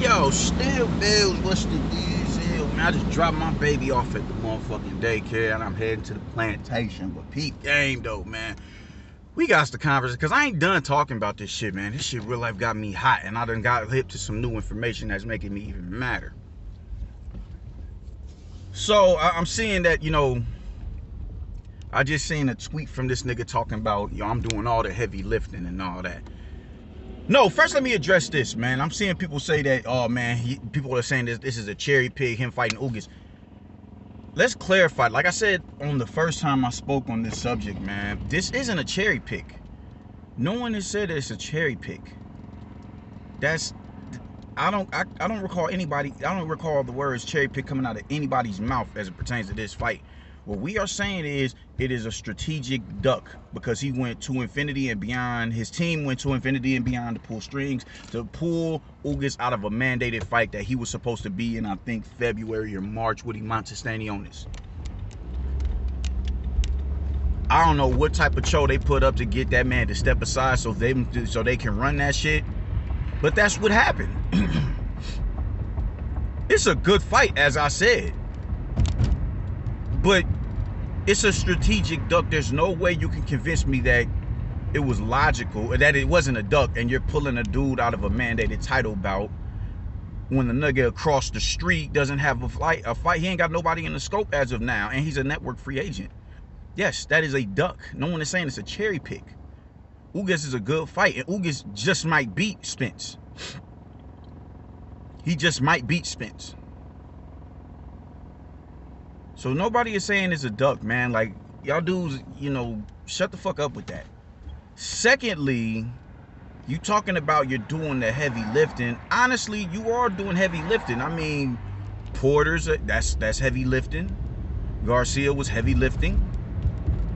Yo, still bills, what's the deal, man? I just dropped my baby off at the motherfucking daycare and I'm heading to the plantation. But peep game though, man. We got to converse because I ain't done talking about this shit, man. This shit real life got me hot and I done got hip to some new information that's making me even madder. So I'm seeing that, I just seen a tweet from this nigga talking about, I'm doing all the heavy lifting and all that. No, first let me address this, man. I'm seeing people say that, oh man, people are saying this is a cherry pig, him fighting Ugas. Let's clarify. Like I said on the first time I spoke on this subject, man, this isn't a cherry pick. No one has said it's a cherry pick. I don't recall the words cherry pick coming out of anybody's mouth as it pertains to this fight. What we are saying is it is a strategic duck because he went to infinity and beyond. His team went to infinity and beyond to pull strings, to pull Ugas out of a mandated fight that he was supposed to be in, I think, February or March with Imant Stanionis. I don't know what type of show they put up to get that man to step aside so they can run that shit. But that's what happened. It's a good fight, as I said. But it's a strategic duck. There's no way you can convince me that it was logical, that it wasn't a duck, and you're pulling a dude out of a mandated title bout when the nigga across the street doesn't have a fight. He ain't got nobody in the scope as of now, and he's a network free agent. Yes, that is a duck. No one is saying it's a cherry pick. Ugas is a good fight, and Ugas just might beat Spence. He just might beat Spence. So nobody is saying it's a duck, man. Like, y'all dudes, shut the fuck up with that. Secondly, you talking about you're doing the heavy lifting. Honestly, you are doing heavy lifting. I mean, Porter's, that's heavy lifting. Garcia was heavy lifting.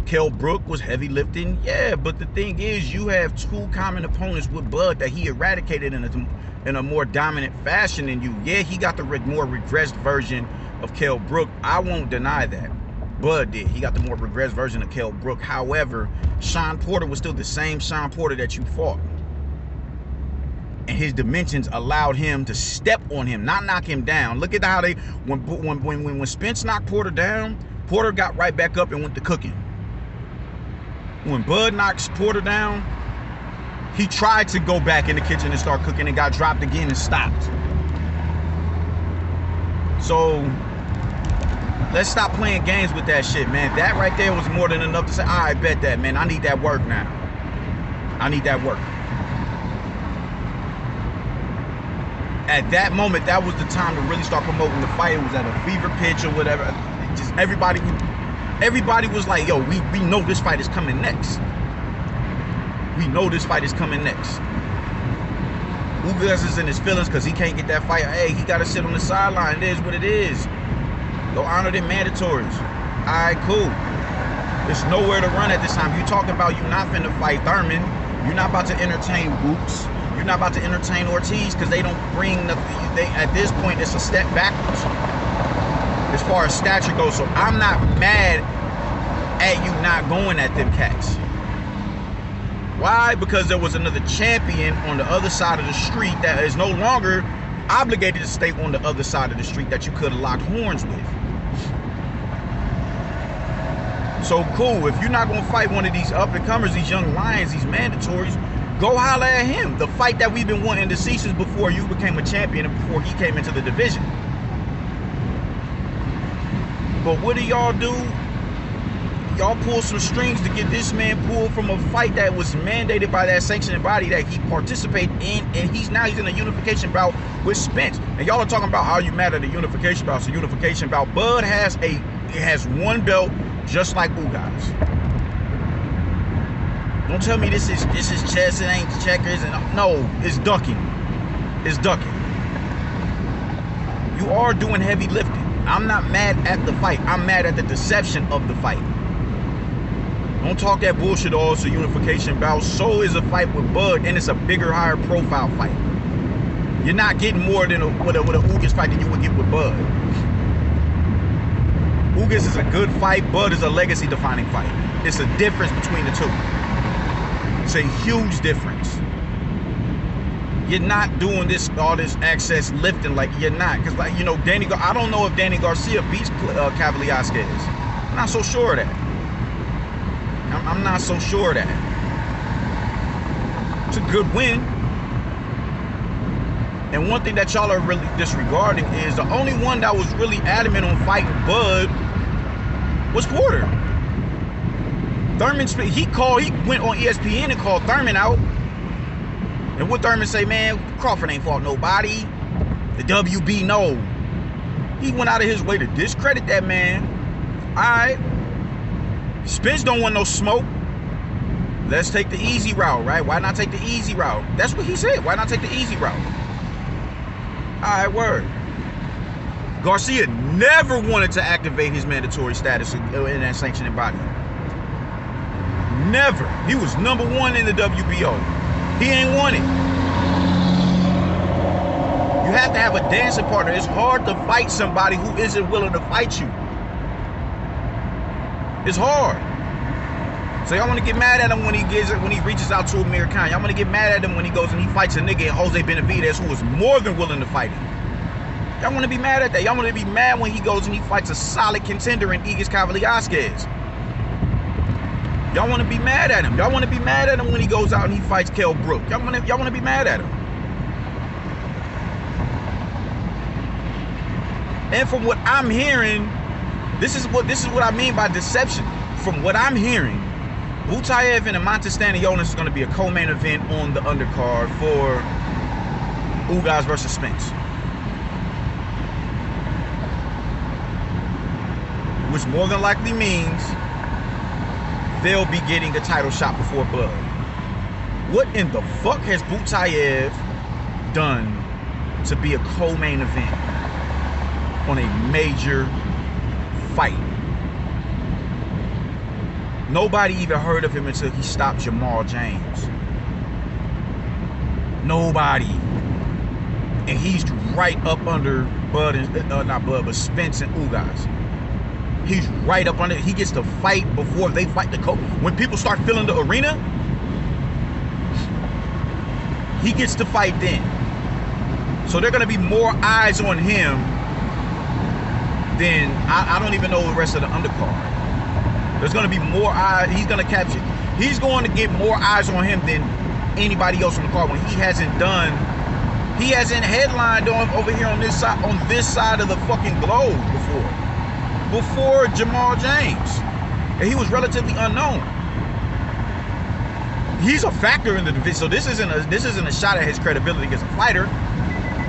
Kell Brook was heavy lifting. Yeah, but the thing is, you have two common opponents with Bud that he eradicated in a more dominant fashion than you. Yeah, he got the more regressed version of Kell Brook. I won't deny that. Bud did. He got the more regressed version of Kell Brook. However, Shawn Porter was still the same Shawn Porter that you fought. And his dimensions allowed him to step on him, not knock him down. Look at how when Spence knocked Porter down, Porter got right back up and went to cooking. When Bud knocks Porter down, he tried to go back in the kitchen and start cooking and got dropped again and stopped. So let's stop playing games with that shit, man. That right there was more than enough to say, I bet that, man. I need that work now. I need that work. At that moment, that was the time to really start promoting the fight. It was at a fever pitch or whatever. Just everybody was like, yo, we know this fight is coming next. We know this fight is coming next. Ugas is in his feelings because he can't get that fight. Hey, he got to sit on the sideline. It is what it is. Go honor them mandatories. All right, cool. There's nowhere to run at this time. You talking about you not finna fight Thurman. You're not about to entertain Whoops. You're not about to entertain Ortiz because they don't bring the... at this point, it's a step backwards as far as stature goes. So I'm not mad at you not going at them cats. Why? Because there was another champion on the other side of the street that is no longer obligated to stay on the other side of the street that you could have locked horns with. So cool, if you're not going to fight one of these up-and-comers, these young lions, these mandatories, go holler at him. The fight that we've been wanting to see since before you became a champion and before he came into the division. But what do y'all do? Y'all pull some strings to get this man pulled from a fight that was mandated by that sanctioning body that he participated in, and he's in a unification bout with Spence. And y'all are talking about how you mad at a unification bout. It's a unification bout. Bud has one belt just like Ugas. Don't tell me this is chess, it ain't checkers, and no, it's ducking. It's ducking. You are doing heavy lifting. I'm not mad at the fight. I'm mad at the deception of the fight. Don't talk that bullshit. Oh, it's a unification bout. So is a fight with Bud, and it's a bigger, higher profile fight. You're not getting more than with a Ugas fight than you would get with Bud. Ugas is a good fight. Bud is a legacy-defining fight. It's a difference between the two. It's a huge difference. You're not doing all this excess lifting. Like, you're not. Because, like, you know, I don't know if Danny Garcia beats Velasquez. I'm not so sure of that. I'm not so sure of that. It's a good win. And one thing that y'all are really disregarding is the only one that was really adamant on fighting Bud was Porter. Thurman, he went on ESPN and called Thurman out. And what Thurman say, man, Crawford ain't fought nobody. The WB, no. He went out of his way to discredit that man. All right. Spence don't want no smoke. Let's take the easy route, right? Why not take the easy route? That's what he said. Why not take the easy route? All right, word. Garcia never wanted to activate his mandatory status in that sanctioning body. Never. He was #1 in the WBO. He ain't won it. You have to have a dancing partner. It's hard to fight somebody who isn't willing to fight you. It's hard. So y'all want to get mad at him when he reaches out to Amir Khan. Y'all want to get mad at him when he goes and he fights a nigga, Jose Benavidez, who was more than willing to fight him. Y'all want to be mad at that. Y'all want to be mad when he goes and he fights a solid contender in Igis Velasquez. Y'all want to be mad at him. Y'all want to be mad at him when he goes out and he fights Kell Brook. Y'all want to be mad at him. And from what I'm hearing, this is what I mean by deception. From what I'm hearing, Butayev and Amantis Stanionis is going to be a co-main event on the undercard for Ugas versus Spence. Which more than likely means they'll be getting a title shot before Blood. What in the fuck has Butayev done to be a co-main event on a major fight? Nobody even heard of him until he stopped Jamal James. Nobody. And he's right up under Bud and not Bud, but Spence and Ugas. He's right up under. He gets to fight before they fight the coach. When people start filling the arena, he gets to fight then. So there are going to be more eyes on him than I don't even know the rest of the undercard. There's going to be more eyes. He's going to capture. He's going to get more eyes on him than anybody else on the card when he hasn't headlined over here on this side of the fucking globe before Jamal James. And he was relatively unknown. He's a factor in the division. So this isn't a shot at his credibility as a fighter.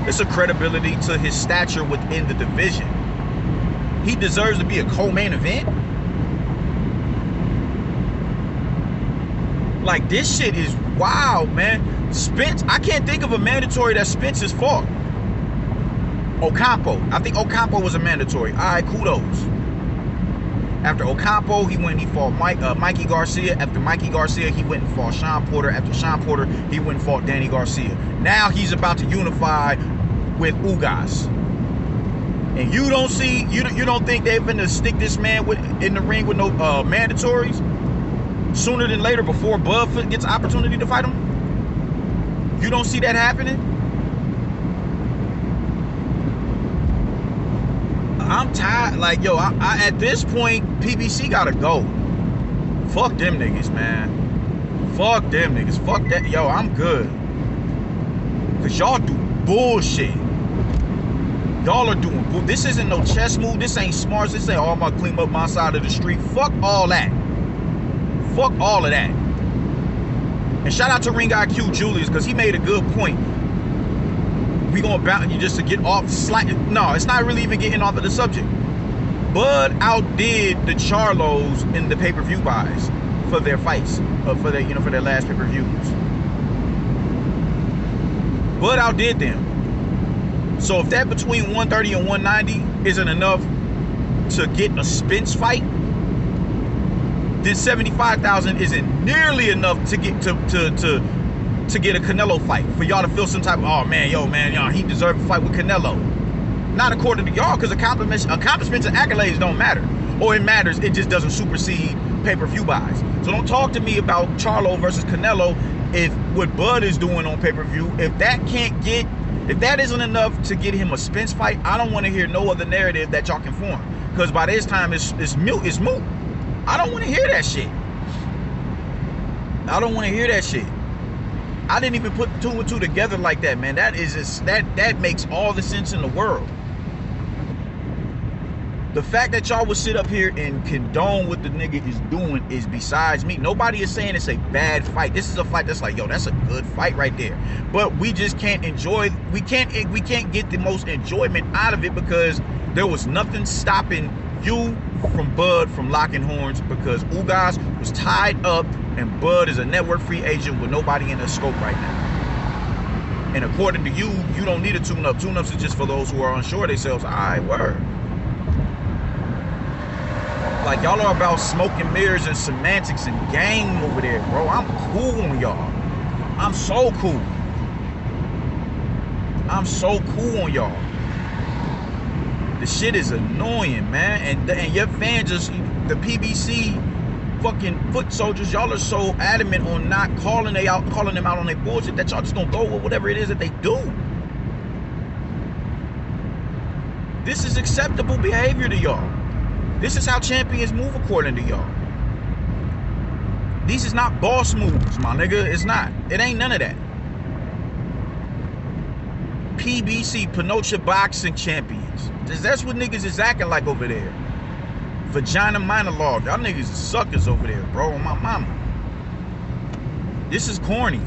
It's a credibility to his stature within the division. He deserves to be a co-main event. Like, this shit is wild, man. Spence, I can't think of a mandatory that Spence has fought. Ocampo. I think Ocampo was a mandatory. All right, kudos. After Ocampo, he went and he fought Mikey Garcia. After Mikey Garcia, he went and fought Sean Porter. After Sean Porter, he went and fought Danny Garcia. Now he's about to unify with Ugas. And you don't think they're gonna stick this man in the ring with no mandatories sooner than later before Bud gets an opportunity to fight him? You don't see that happening? I'm tired. Like, yo, I at this point, PBC gotta go. Fuck them niggas, man. Fuck them niggas. Fuck that. Yo, I'm good. Cause y'all do bullshit. Y'all are doing bull. This isn't no chess move. This ain't smarts. This ain't all my clean up my side of the street. Fuck all that. Fuck all of that. And shout out to Ring IQ Julius, because he made a good point. We gonna bounce you just to get off slightly. No, it's not really even getting off of the subject. Bud outdid the Charlos in the pay-per-view buys for their fights, for their last pay-per-views. Bud outdid them. So if that between 130 and 190 isn't enough to get a Spence fight, then 75,000 isn't nearly enough to get to get a Canelo fight, for y'all to feel some type of, oh man, y'all, he deserved a fight with Canelo. Not according to y'all, because accomplishments and accolades don't matter. Or it matters, it just doesn't supersede pay-per-view buys. So don't talk to me about Charlo versus Canelo if what Bud is doing on pay-per-view, if that isn't enough to get him a Spence fight, I don't want to hear no other narrative that y'all can form. Because by this time, it's moot. I don't want to hear that shit. I don't want to hear that shit. I didn't even put 2 and 2 together like that, man. That is just, that makes all the sense in the world. The fact that y'all would sit up here and condone what the nigga is doing is besides me. Nobody is saying it's a bad fight. This is a fight that's like, yo, that's a good fight right there. But we just can't enjoy, we can't get the most enjoyment out of it because there was nothing stopping you from Bud from locking horns because Ugas was tied up and Bud is a network free agent with nobody in the scope right now. And according to you, you don't need a tune-up. Tune-ups is just for those who are unsure of themselves. All right, word. Like, y'all are about smoke and mirrors and semantics and game over there, bro. I'm cool on y'all. I'm so cool. I'm so cool on y'all. The shit is annoying, man. And your fans just, the PBC fucking foot soldiers, y'all are so adamant on not calling them out on their bullshit that y'all just gonna go with whatever it is that they do. This is acceptable behavior to y'all. This is how champions move according to y'all. These is not boss moves, my nigga. It's not. It ain't none of that. PBC, Pinocha Boxing Champions. That's what niggas is acting like over there. Vagina monologue. Y'all niggas is suckers over there, bro. My mama. This is corny.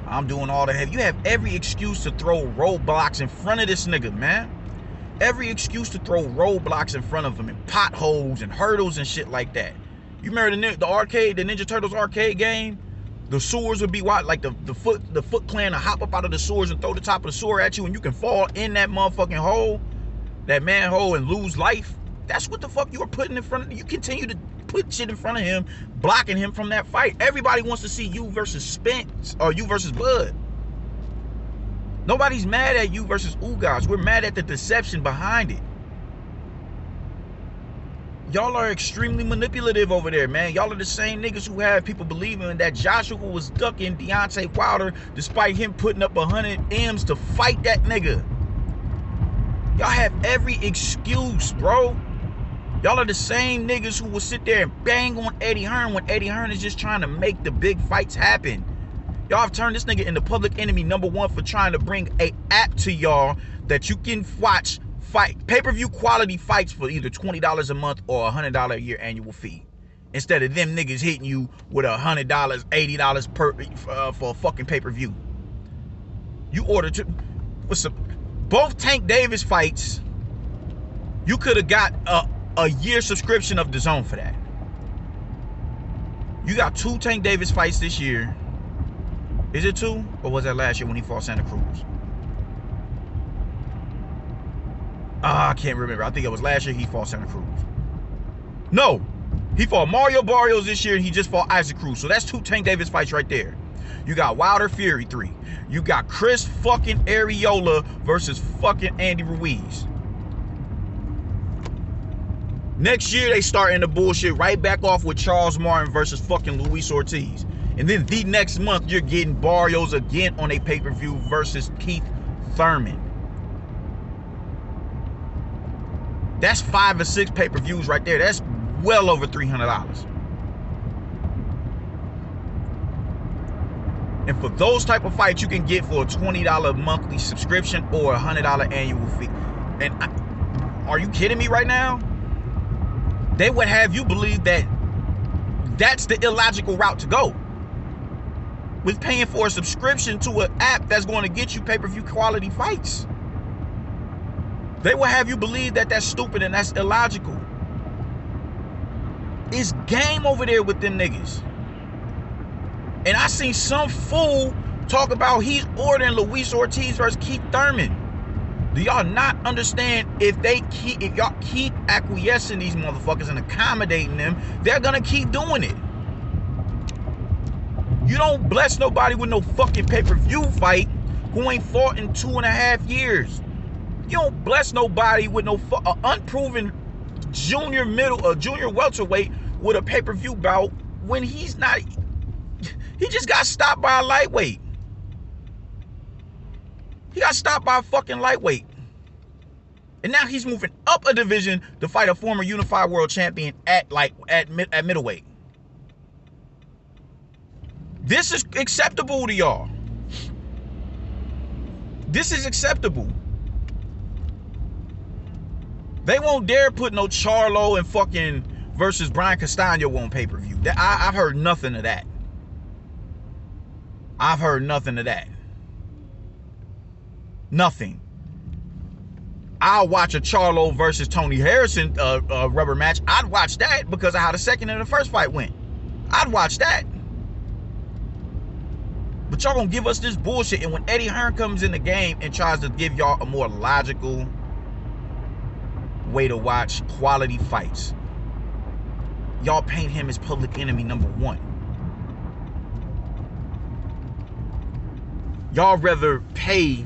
I'm doing all the heavy. You have every excuse to throw roadblocks in front of this nigga, man. Every excuse to throw roadblocks in front of him and potholes and hurdles and shit like that. You remember the arcade, the Ninja Turtles arcade game? The sewers would be like the Foot Clan to hop up out of the sewers and throw the top of the sewer at you and you can fall in that motherfucking hole, that manhole, and lose life. That's what the fuck you were putting in front of. You continue to put shit in front of him, blocking him from that fight. Everybody wants to see you versus Spence or you versus Bud. Nobody's mad at you versus Ugas. We're mad at the deception behind it. Y'all are extremely manipulative over there, man. Y'all are the same niggas who have people believing that Joshua was ducking Deontay Wilder despite him putting up 100 M's to fight that nigga. Y'all have every excuse, bro. Y'all are the same niggas who will sit there and bang on Eddie Hearn when Eddie Hearn is just trying to make the big fights happen. Y'all have turned this nigga into public enemy #1 for trying to bring a app to y'all that you can watch pay-per-view quality fights for either $20 a month or $100 a year annual fee. Instead of them niggas hitting you with $100, $80 for a fucking pay-per-view. You ordered both Tank Davis fights, you could have got a year subscription of DAZN for that. You got 2 Tank Davis fights this year. Is it 2? Or was that last year when he fought Santa Cruz? I can't remember. I think it was last year he fought Santa Cruz. No. He fought Mario Barrios this year and he just fought Isaac Cruz. So that's 2 Tank Davis fights right there. You got Wilder Fury 3. You got Chris fucking Arreola versus fucking Andy Ruiz. Next year they starting the bullshit right back off with Charles Martin versus fucking Luis Ortiz. And then the next month, you're getting Barrios again on a pay-per-view versus Keith Thurman. That's 5 or 6 pay-per-views right there. That's well over $300. And for those type of fights, you can get for a $20 monthly subscription or a $100 annual fee. And are you kidding me right now? They would have you believe that that's the illogical route to go. With paying for a subscription to an app that's going to get you pay-per-view quality fights. They will have you believe that that's stupid and that's illogical. It's game over there with them niggas. And I seen some fool talk about he's ordering Luis Ortiz versus Keith Thurman. Do y'all not understand if y'all keep acquiescing these motherfuckers and accommodating them, they're gonna keep doing it. You don't bless nobody with no fucking pay-per-view fight who ain't fought in 2.5 years. You don't bless nobody with no unproven junior welterweight with a pay-per-view bout when he's not He just got stopped by a lightweight. He got stopped by a fucking lightweight. And now he's moving up a division to fight a former unified world champion at middleweight. This is acceptable to y'all. This is acceptable. They won't dare put no Charlo and fucking versus Brian Castano on pay-per-view. I've heard nothing of that. I've heard nothing of that. Nothing. I'll watch a Charlo versus Tony Harrison rubber match. I'd watch that because of how the second and the first fight went. I'd watch that. But y'all gonna give us this bullshit, and when Eddie Hearn comes in the game and tries to give y'all a more logical way to watch quality fights, y'all paint him as public enemy number one. Y'all rather pay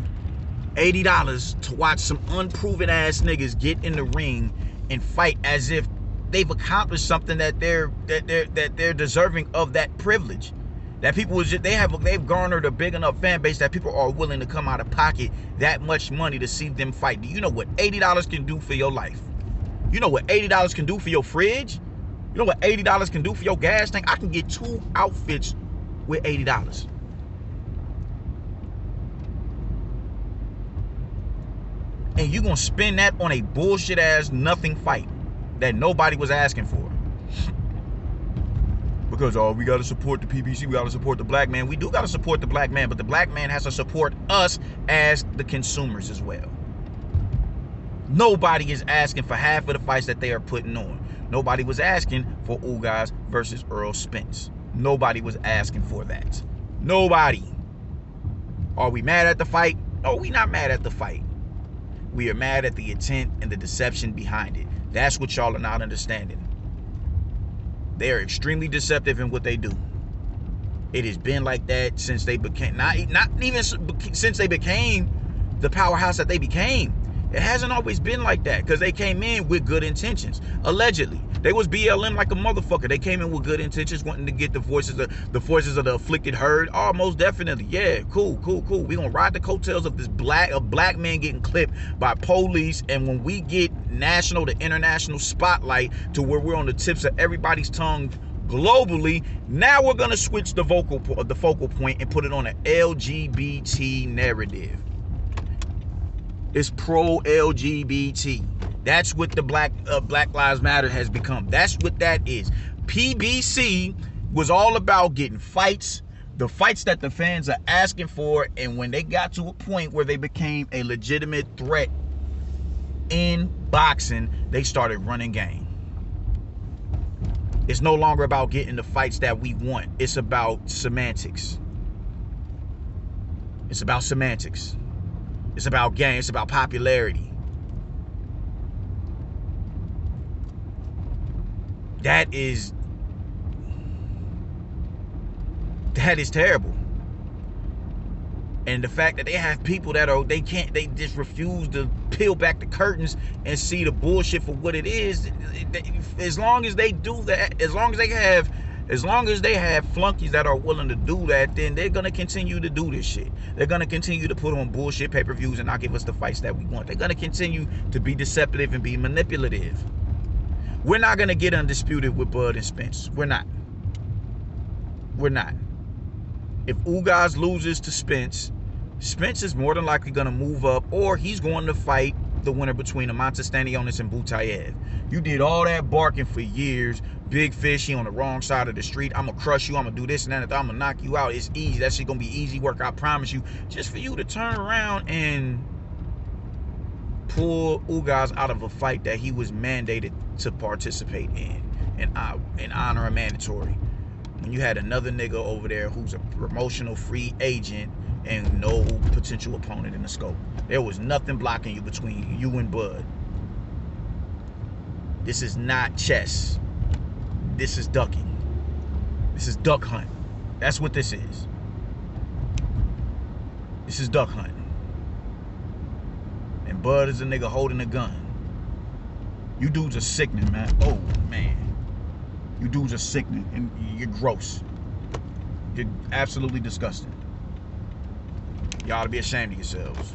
$80 to watch some unproven ass niggas get in the ring and fight as if they've accomplished something that they're deserving of that privilege. That people they've garnered a big enough fan base that people are willing to come out of pocket that much money to see them fight. Do you know what $80 can do for your life? You know what $80 can do for your fridge? You know what $80 can do for your gas tank? I can get 2 outfits with $80. And you gonna spend that on a bullshit ass nothing fight that nobody was asking for. Because, oh, we gotta support the PBC, we gotta support the black man. We do gotta support the black man, but the black man has to support us as the consumers as well. Nobody is asking for half of the fights that they are putting on. Nobody was asking for Ugas versus Earl Spence. Nobody was asking for that. Nobody. Are we mad at the fight? No, we not mad at the fight. We are mad at the intent and the deception behind it. That's what y'all are not understanding. They are extremely deceptive in what they do. It has been like that since they became, not even since they became the powerhouse that they became. It hasn't always been like that because they came in with good intentions. Allegedly, they was BLM like a motherfucker. They came in with good intentions, wanting to get the voices of the afflicted heard. Oh, most definitely, yeah, cool. We gonna ride the coattails of this black man getting clipped by police, and when we get national to international spotlight to where we're on the tips of everybody's tongue globally, now we're gonna switch the focal point and put it on an LGBT narrative. It's pro-LGBT. That's what the Black Lives Matter has become. That's what that is. PBC was all about getting fights, the fights that the fans are asking for, and when they got to a point where they became a legitimate threat in boxing, they started running game. It's no longer about getting the fights that we want. It's about semantics. It's about semantics. It's about game. It's about popularity. That is terrible. And the fact that they have people that they just refuse to peel back the curtains and see the bullshit for what it is. As long as they do that, as long as they have flunkies that are willing to do that, then they're going to continue to do this shit. They're going to continue to put on bullshit pay-per-views and not give us the fights that we want. They're going to continue to be deceptive and be manipulative. We're not going to get undisputed with Bud and Spence. We're not. We're not. If Ugas loses to Spence, Spence is more than likely going to move up, or he's going to fight the winner between Amantas Stanionis and Butayev. You did all that barking for years. Big fish, he on the wrong side of the street. I'm going to crush you. I'm going to do this and that. I'm going to knock you out. It's easy. That shit going to be easy work. I promise you. Just for you to turn around and pull Ugas out of a fight that he was mandated to participate in and honor a mandatory. When you had another nigga over there who's a promotional free agent and no potential opponent in the scope. There was nothing blocking you between you and Bud. This is not chess. This is ducking. This is duck hunt. That's what this is. This is duck hunting. And Bud is a nigga holding a gun. You dudes are sickening, man. Oh, man. You dudes are sickening and you're gross. You're absolutely disgusting. Y'all ought to be ashamed of yourselves.